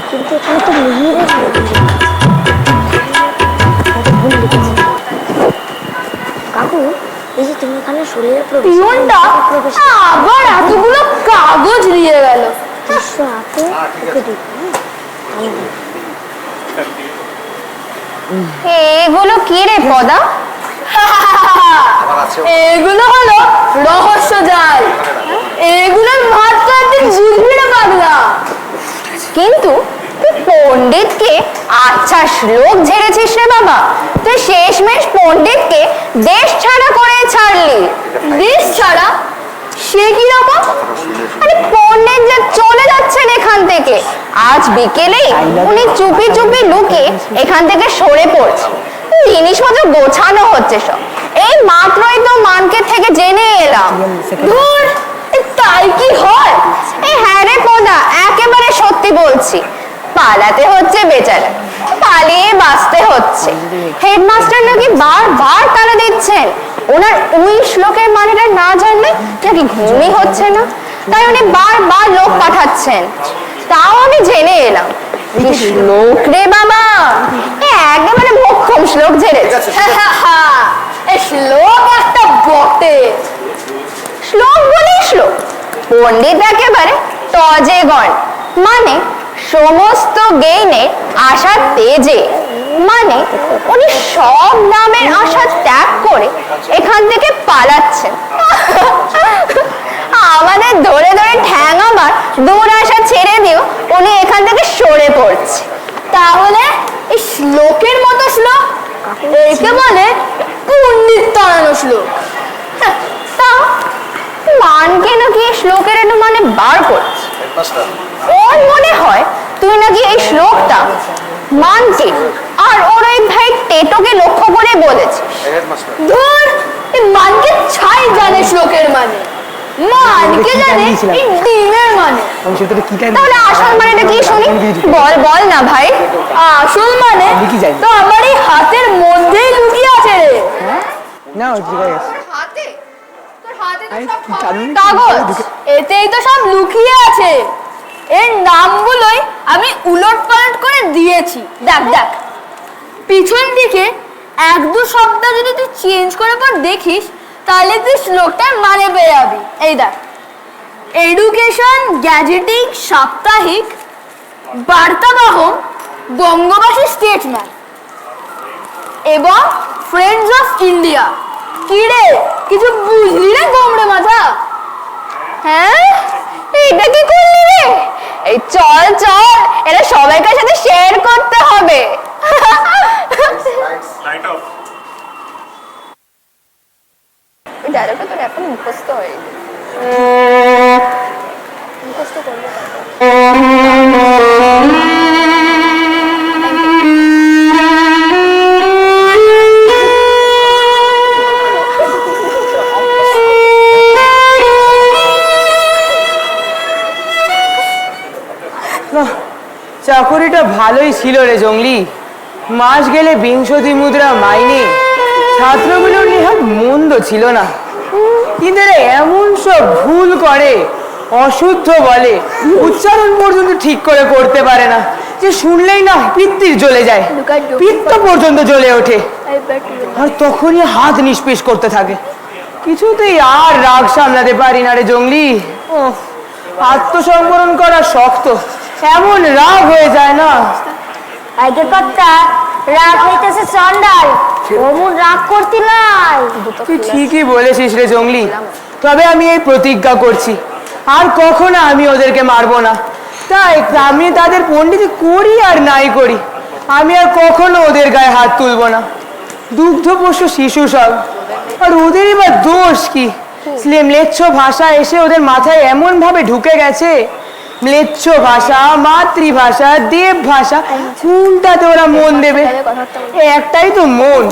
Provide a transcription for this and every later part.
কিন্তু এখানে তো মিহিরের কাকু, এই যে তুমি এখানে শরীরে পিয়নটা আবার এতগুলো কাগজ নিয়ে গেল। এগুলো কি রে পদা? এগুলো হলো রহস্য জাল। এগুলোর মাত্রা একদিন বুঝবি না পাগলা। কিন্তু তুই পণ্ডিতকে আচ্ছা শ্লোক ঝেড়েছিস রে বাবা। তুই শেষমেশ পণ্ডিতকে দেশ ছাড়া করে ছাড়লি। দেশ ছাড়া? সে কি রকম? আরে পণ্ডিত যে চলে যাচ্ছেন এখান থেকে। আজ বিকেলে উনি চুপি চুপি লুকে এখান থেকে সরে পড়ছে। জিনিসপত্র গোছানো হচ্ছে সব। এই মাত্রই তো মানকে থেকে জেনে এলাম। ধুর, তাই কি হয়? হ্যাঁ রে পদা, একেবারে সত্যি বলছি। পালাতে হচ্ছে বেচারা, পালিয়ে বাঁচতে হচ্ছে। হেডমাস্টার নাকি বারবার তারা দিচ্ছেন। ওনার ওই শ্লোকের মানেটা না জানলে নাকি ঘুমই হচ্ছে না, তাই উনি বারবার লোক পাঠাচ্ছেন। তাও আমি জেনে এলাম। শ্লোক রে বাবা, একেবারে মোক্ষম শ্লোক ঝেড়েছে। শ্লোক একটা বটে। শ্লোক বলে শ্লোক, পণ্ডিত একেবারে তজে গণ, মানে সমস্ত জ্ঞানের আশা তেজে। মানে উনি সব নামের আশা ত্যাগ করে এখান থেকে পালাচ্ছেন। আমাদের ধরে ধরে ঠ্যাং আমার দূর আশা ছেড়ে দিও উনি এখান থেকে সরে পড়ছে। তাহলে এই শ্লোকের মতো শ্লোক, একে বলে পণ্ডিত তাড়ানো শ্লোক। তা মানকে নাকি শ্লোকের একটু মানে বার করছে। ওর মনে হয় তুই নাকি এই শ্লোকটা মানকে আর ওর ওই ভাই টেটোকে লক্ষ্য করে বলেছিস। ধুর, মানকে ছাই জানে শ্লোকের মানে, মানকে জানে এই ডিমের মানে। তাহলে আসল মানেটা কি শুনি? বল বল না ভাই। আসল মানে তো আমার এই হাতের মধ্যেই লুকিয়ে আছে রে। না ঠিক আছে। হাতে? তোর হাতে তো সব কাগজ, এতেই তো সব লুকিয়ে আছে। এর নামগুলোই আমি উলটপালট করে দিয়েছি। দেখ দেখ, পিছন দিকে এক দু শব্দ যদি তুই চেঞ্জ করে পর দেখিস, তাহলে তুই শ্লোকটার মানে পেয়ে যাবি। এই দেখ, এডুকেশন গ্যাজেটিং সাপ্তাহিক বার্তাবাহক বঙ্গবাসী স্টেটসম্যান এবং ফ্রেন্ডস অফ ইন্ডিয়া। কি রে, কিছু বুঝলি রে গোমড়ে মাথা? হ্যাঁ, এটা কি করলি রে? এই চল চল, এটা সবাইকার সাথে শেয়ার করতে হবে। ডায়লগটা তোর এখন মুখস্থ হয়ে গেছে। মুখস্থ করবো। চাকরিটা ভালোই ছিল রে জঙ্গলি। মাস গেলে 20 মুদ্রা মাইনে। ছাত্রগুলোর নেহাত মন্দ ছিল না, কিন্তু এমন সব ভুল করে, অশুদ্ধ বলে, উচ্চারণ পর্যন্ত ঠিক করে করতে পারে না, যে শুনলেই না পিত্তির জ্বলে যায়, পিত্ত পর্যন্ত জ্বলে ওঠে। আর তখনই হাত নিষ্পেষ করতে থাকে। কিছুতেই আর রাগ সামলাতে পারি না রে জঙ্গলি। আত্মসংবরণ করা শক্ত, এমন রাগ হয়ে যায় না। আগের কথা রাগ হইতেছে চন্ডাল, অমন রাগ করতি নাই। তুই ঠিকই বলেছিস রে জঙ্গলি। তবে আমি এই প্রতিজ্ঞা করছি, আর কখনো আমি ওদেরকে মারবো না। তাই আমি তাদের পণ্ডিত করি আর নাই করি, আমি আর কখনো ওদের গায়ে হাত তুলবো না। দুগ্ধপোষ্য শিশু সব, আর ওদেরই বা দোষ কি? ম্লেচ্ছ ভাষা এসে ওদের মাথায় এমন ভাবে ঢুকে গেছে। ম্লেচ্ছ ভাষা, মাতৃভাষা, দেব ভাষা, কোনটাতে ওরা মন দেবে? একটাই তো মন।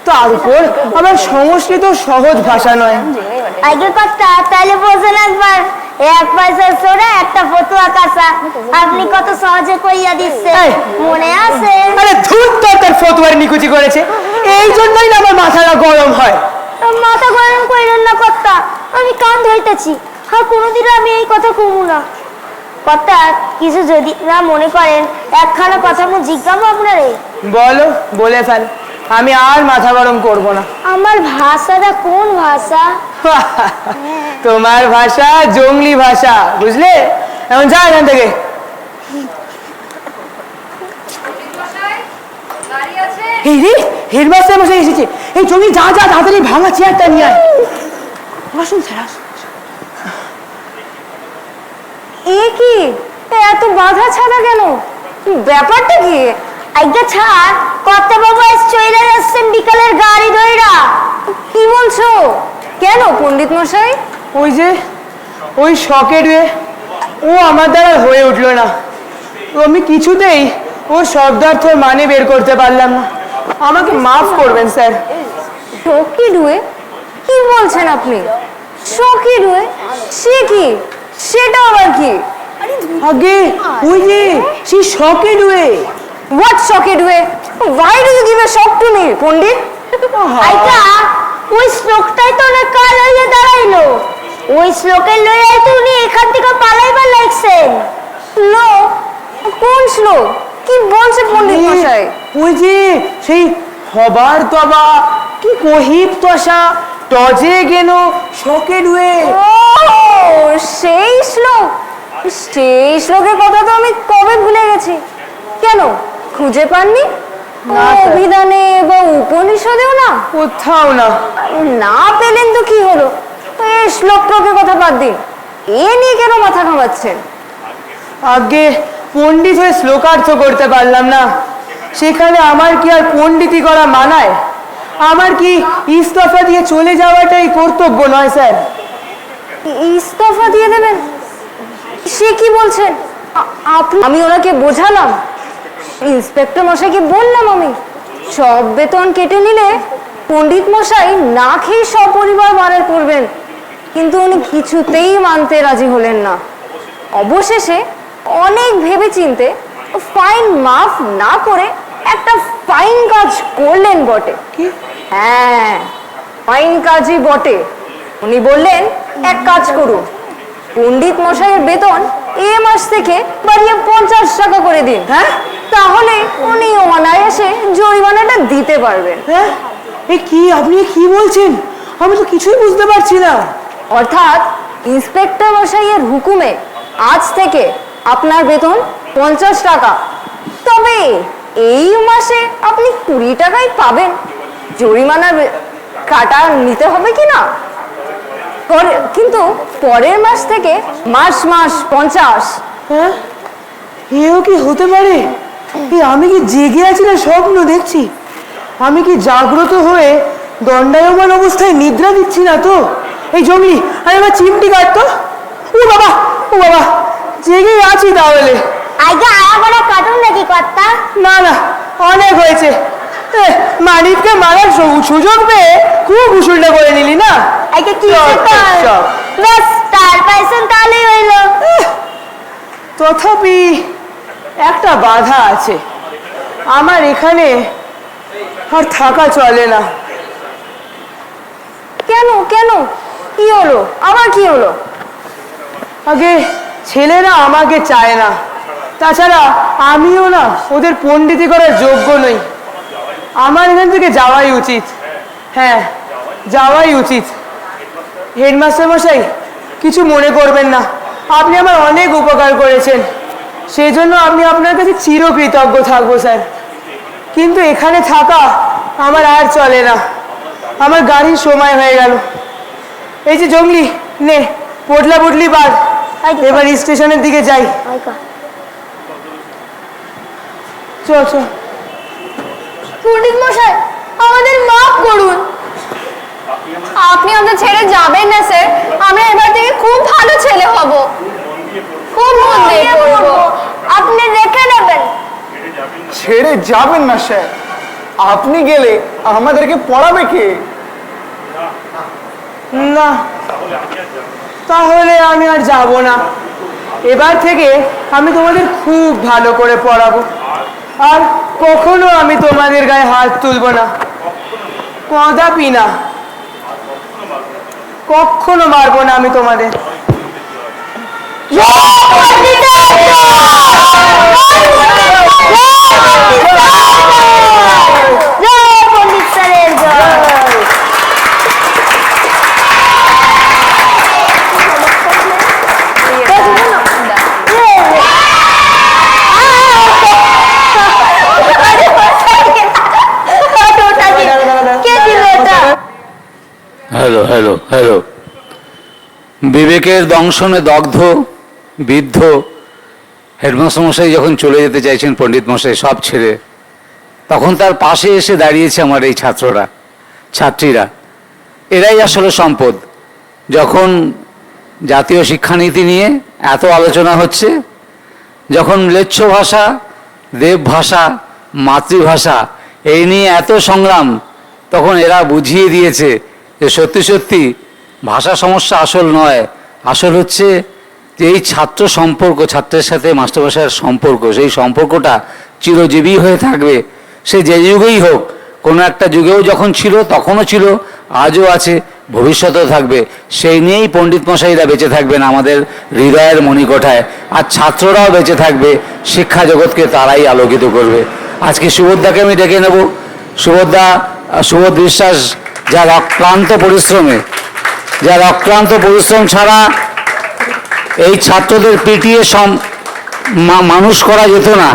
তার উপর আবার সংস্কৃত সহজ ভাষা নয়। আগের কথা তাহলে বোঝেন একবার, এক পয়সা সোনা একটা ফতুয়া কাঁচা, আপনি কত সহজে কইয়া দিচ্ছেন, মনে আছে? আরে ধুর, তার ফতুয়ার নিকুচি করেছে, এই জন্যই না আমার মাথাটা গরম হয়। মাথা গরম কইলেন না কর্তা, আমি কান ধরতেছি, আর কোনোদিন আমি এই কথা কমু না। কথা কিছু যদি না মনে করেন একখানা কথা আমি জিজ্ঞাসা আপনারে। বলো, বলে ফেল, আমি আর মাথা গরম করব না। আমার ভাষাটা কোন ভাষা? তোমার ভাষা জঙ্গলি ভাষা, বুঝলে? এখন যা এখান থেকে। এই রে, হেডমাস্টার মশাই এসেছে। এই জঙ্গলি, যা যা তাড়াতাড়ি ভাঙা চেয়ারটা নিয়ে আয়। আসুন স্যার, আসুন। এ কি, এত বাধা ছাড়া কেন? ব্যাপারটা কি? আজ্ঞা ছাড়, কর্তা বাবু আজ চলে যাচ্ছেন বিকালের গাড়ি ধইরা। কি বলছো? কেন পণ্ডিত মশাই? ওই যে ওই শখের ও আমার দ্বারা হয়ে উঠলো না। আমি কিছুতেই ওর শব্দার্থ মানে বের করতে পারলাম না। আমাকে মাফ করবেন স্যার। শখী ডুয়ে? কি বলছেন আপনি? শখী ডুয়ে? সে কি? সেটা আবার কি? আগে ওই যে সেই শখের What shocked way? Why do you give a shock to me, পণ্ডিত? আজ্ঞা ওই শ্লোকটাই তো অনেক কাল হইয়া দাঁড়াইলো। ওই শ্লোকের লইয়াই তো উনি এখান থেকে পালাইবার লাগছেন। শ্লোক? কোন শ্লোক? কি বলছে পণ্ডিত মশাই? ওই যে সেই হবার তবা কি কহিব তসা টজে গেল শখের ও সেই শ্লোক। সেই শ্লোকের কথা তো আমি কবে ভুলে গেছি। কেন, খুঁজে পাননি? না, স্যার। অভিধানে বা উপনিষদেও না? কোথাও না। না পেলেন তো কি হলো? এই শ্লোক টোকের কথা বাদ দিন। এ নিয়ে কেন মাথা ঘামাচ্ছেন? আগে পণ্ডিত হয়ে শ্লোকার্থ করতে পারলাম না, সেখানে আমার কি আর পণ্ডিতি করা মানায়? আমার কি ইস্তফা দিয়ে চলে যাওয়াটাই কর্তব্য নয় স্যার? ইস্তফা দিয়ে দেবেন? সে কি বলছেন? আমি ওনাকে বোঝালাম, ইন্সপেক্টর মশাইকে বললাম আমি সব বেতন কেটে নিলে পণ্ডিত মশাই না খেয়ে সপরিবার বাড়ার করবেন, কিন্তু উনি কিছুতেই মানতে রাজি হলেন না। অবশেষে অনেক ভেবে চিনতে ফাইন মাফ না করে একটা ফাইন কাজ করলেন বটে। কি? হ্যাঁ, ফাইন কাজই বটে। উনি বললেন, এক কাজ করুন, পণ্ডিত মশাইয়ের বেতন এ মাস থেকে বাড়িয়ে 50 টাকা করে দিন। হ্যাঁ? তাহলে উনি অনায়াসে জরিমানাটা দিতে পারবেন। হ্যাঁ, এ কি আপনি কি বলছেন? আমি তো কিছুই বুঝতে পারছি না। অর্থাৎ ইন্সপেক্টর মশাইয়ের হুকুমে আজ থেকে আপনার বেতন 50 টাকা, তবে এই মাসে আপনি 20 টাকাই পাবেন। জরিমানার কাটা নিতে হবে কি না, কিন্তু পরের মাস থেকে মাস 50। হ্যাঁ, এও কি হতে পারে? আমি কি জেগে আছি না স্বপ্ন দেখছি? আমি কি জাগ্রত হয়ে দণ্ডায়মান অবস্থায় নিদ্রা দিচ্ছি না তো? এই জঙ্গলি, আরে আমার চিমটি কাটতো। ও বাবা, ও বাবা, জেগে আছি তাহলে। আজ্ঞা আয়াবড়া কাটুন নাকি কর্তা? না না, অনেক হয়েছে। মানিককে মারার সুযোগ পেয়ে খুব উসুলটা করে নিলি না? আজ্ঞা কি চপ। বেশ তার পাইছেন তাহলেই হইলো। তথাপি একটা বাধা আছে, আমার এখানে আর থাকা চলে না। কেন কেন, কি হলো? আবার কি হলো? আগে ছেলেরা আমাকে চায় না, তাছাড়া আমিও না ওদের পণ্ডিতি করার যোগ্য নই। আমার এখান থেকে যাওয়াই উচিত। হ্যাঁ, যাওয়াই উচিত। হেডমাস্টার মশাই, কিছু মনে করবেন না, আপনি আমার অনেক উপকার করেছেন, সেই জন্য আমি আপনার কাছে চিরকৃতজ্ঞ থাকবো স্যার। কিন্তু এখানে থাকা আমার আর চলে না, আমার গাড়ির সময় হয়ে গেল। এই যে জঙ্গলি, নে পোটলা পুটলি বাদ, এবার স্টেশনের দিকে যাই। চল চল। পণ্ডিত মশাই, আমাদের মাফ করুন। আপনি আমাদের ছেড়ে যাবেন না স্যার, আমরা এবার থেকে খুব ভালো ছেলে হব, খুব মন দিয়ে পড়বো। আপনি দেখে নেবেন। ছেড়ে যাবেন না স্যার, আপনি গেলে আমাদেরকে পড়াবে কে? না, তাহলে আমি আর যাব না। এবার থেকে আমি তোমাদের খুব ভালো করে পড়াবো, আর কখনো আমি তোমাদের গায়ে হাত তুলব না, কদাপি না, কখনো মারবো না আমি তোমাদের। পণ্ডিত স্যারের জয়। কে দিল এটা? হ্যালো হ্যালো হ্যালো বিবেকের দংশনে দগ্ধ বিদ্ধ হেডমাস্টার মশাই যখন চলে যেতে চাইছেন পণ্ডিত মশাই সব ছেড়ে, তখন তার পাশে এসে দাঁড়িয়েছে আমার এই ছাত্ররা ছাত্রীরা। এরাই আসলে সম্পদ। যখন জাতীয় শিক্ষানীতি নিয়ে এত আলোচনা হচ্ছে, যখন ম্লেচ্ছ ভাষা, দেব ভাষা, মাতৃভাষা এই নিয়ে এত সংগ্রাম, তখন এরা বুঝিয়ে দিয়েছে যে সত্যি সত্যি ভাষা সমস্যা আসল নয়, আসল হচ্ছে যে এই ছাত্র সম্পর্ক, ছাত্রের সাথে মাস্টারমশাইয়ের সম্পর্ক, সেই সম্পর্কটা চিরজীবী হয়ে থাকবে। সে যে যুগেই হোক, কোনো একটা যুগেও যখন ছিল তখনও ছিল, আজও আছে, ভবিষ্যতেও থাকবে। সেই নিয়েই পণ্ডিত মশাইরা বেঁচে থাকবেন আমাদের হৃদয়ের মণিকোঠায়, আর ছাত্ররাও বেঁচে থাকবে, শিক্ষা জগৎকে তারাই আলোকিত করবে। আজকে সুবোধদাকে আমি ডেকে নেব। সুবোধ বিশ্বাস, যার অক্লান্ত পরিশ্রম ছাড়া এই ছাত্রদের পিটিয়ে মানুষ করা যেত না,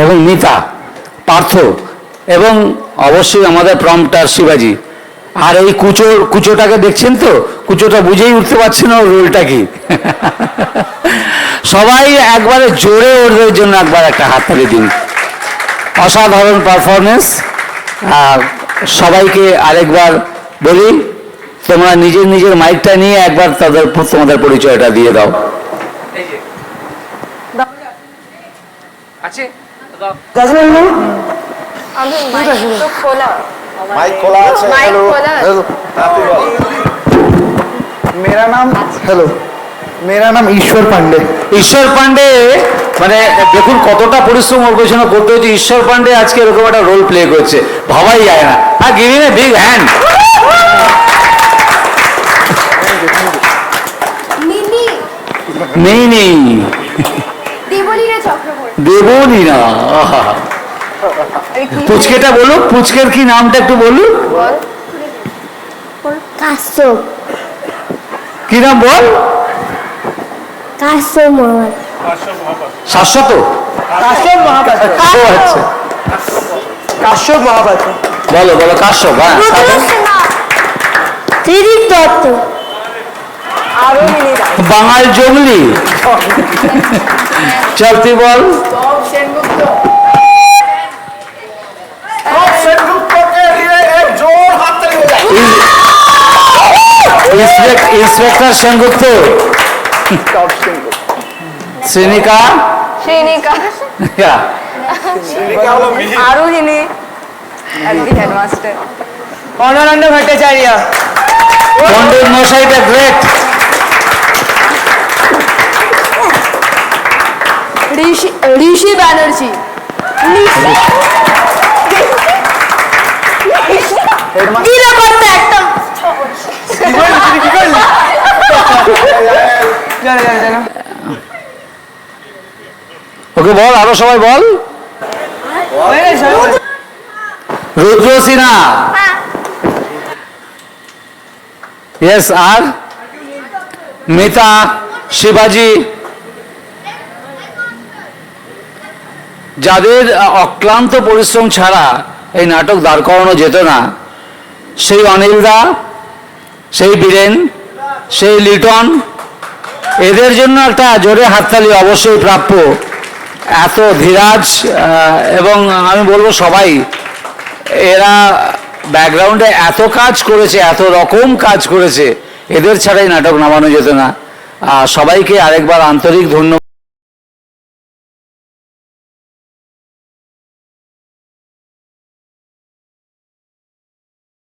এবং মিতা, পার্থ, এবং অবশ্যই আমাদের প্রম্পটার শিবাজি। আর এই কুচোটাকে দেখছেন তো, কুচোটা বুঝেই উঠতে পারছে না ওর রোলটা কি। সবাই একবারে জোরে ওদের জন্য একবার একটা হাততালি দিন। অসাধারণ পারফরমেন্স। সবাইকে আরেকবার বলি, তোমরা নিজের নিজের মাইকটা নিয়ে একবার তোমাদের পরিচয়টা দিয়ে দাও। माइक खोला আছে। माइक हेलो खोला। हेलो मेरा नाम हेलो मेरा नाम ईश्वर पांडे। ঈশ্বর পান্ডে, মানে দেখুন কতটা পরিশ্রম ওর পেছনে করতে হচ্ছে। ঈশ্বর পান্ডে আজকে এরকম একটা রোল প্লে করছে, ভাবাই যায় না। হ্যাঁ, give him a big hand. নেই নেই দেবলীনা চক্রবর্তী। দেবনি না। আহা। পুচকেটা বলুক, পুচকের কি নামটা একটু বলুন। কাশ্যপ। কি নাম বল? কাশ্যপ মহাপাত্র। শাশ্বত। কাশ্যপ মহাপাত্র। ও আচ্ছা, কাশ্যপ মহাপাত্র। বলো বলো কাশ্যপ। হ্যাঁ, ত্রিদীপ দত্ত। বাঙাল জঙ্গলি। চল তুই বল। সেনগুপ্ত। जोर हाथ ताली हो जाए। इंस्पेक्टर सेनगुप्त। श्रीनिका। শ্রীনিকা। क्या? আরোহিণী। একদি হেডমাস্টার। অনরান্ড ভট্টাচার্য। Pandit Moshai the great. ঋষি ব্যানার্জি। দিল করতে একদম। কি করলি? চলো চলো চলো। ওকে বল, আরো সবাই বল। রুদ্র সিনহা। यस, আর মিতা, শিবাজি, যাদের অক্লান্ত পরিশ্রম ছাড়া এই নাটক দাঁড় করানো যেত না, সেই অনিলদা, সেই বীরেন, সেই লিটন, এদের জন্য একটা জোরে হাততালি অবশ্যই প্রাপ্য। এত ধীরাজ, এবং আমি বলবো সবাই, এরা ব্যাকগ্রাউন্ডে এত কাজ করেছে, এত রকম কাজ করেছে, এদের ছাড়াই নাটক নামানো যেত না। সবাইকে আরেকবার আন্তরিক ধন্যবাদ।